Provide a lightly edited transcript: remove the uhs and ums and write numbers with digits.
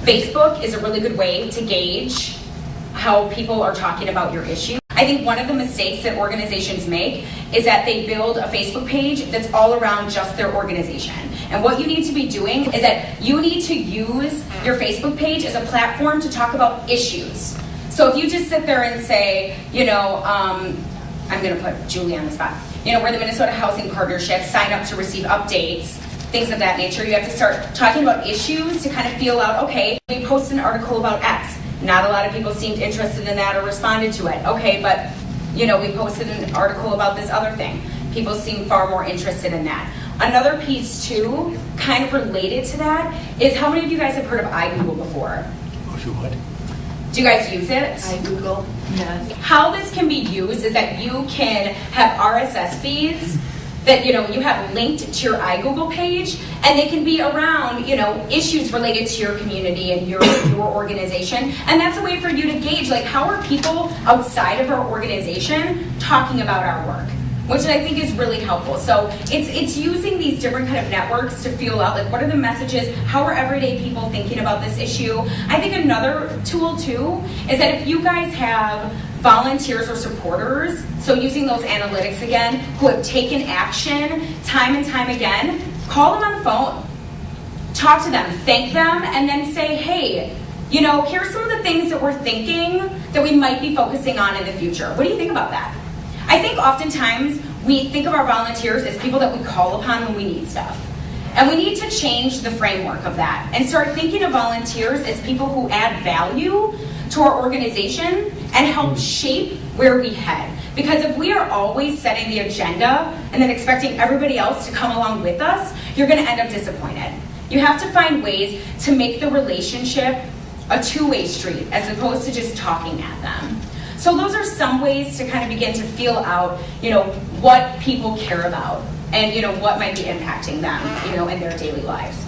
Facebook is a really good way to gauge how people are talking about your issue. I think one of the mistakes that organizations make is that they build a Facebook page that's all around just their organization. And what you need to be doing is that you need to use your Facebook page as a platform to talk about issues. So if you just sit there and say, I'm going to put Julie on the spot. We're the Minnesota Housing Partnership, sign up to receive updates, things of that nature. You have to start talking about issues to kind of feel out, okay, we post an article about X. Not a lot of people seemed interested in that or responded to it. Okay, but we posted an article about this other thing. People seem far more interested in that. Another piece too, kind of related to that, is how many of you guys have heard of iGoogle before? What? Do you guys use it? iGoogle, yes. How this can be used is that you can have RSS feeds that you have linked to your iGoogle page, and they can be around issues related to your community and your organization, and that's a way for you to gauge how are people outside of our organization talking about our work, which I think is really helpful. So it's using these different kind of networks to feel out what are the messages, how are everyday people thinking about this issue. I think another tool too is that if you guys have volunteers or supporters, so using those analytics again, who have taken action time and time again, call them on the phone, talk to them, thank them, and then say, hey, here's some of the things that we're thinking that we might be focusing on in the future. What do you think about that? I think oftentimes we think of our volunteers as people that we call upon when we need stuff. And we need to change the framework of that and start thinking of volunteers as people who add value to our organization and help shape where we head. Because if we are always setting the agenda and then expecting everybody else to come along with us, you're going to end up disappointed. You have to find ways to make the relationship a two-way street as opposed to just talking at them. So those are some ways to kind of begin to feel out, what people care about and, what might be impacting them, in their daily lives.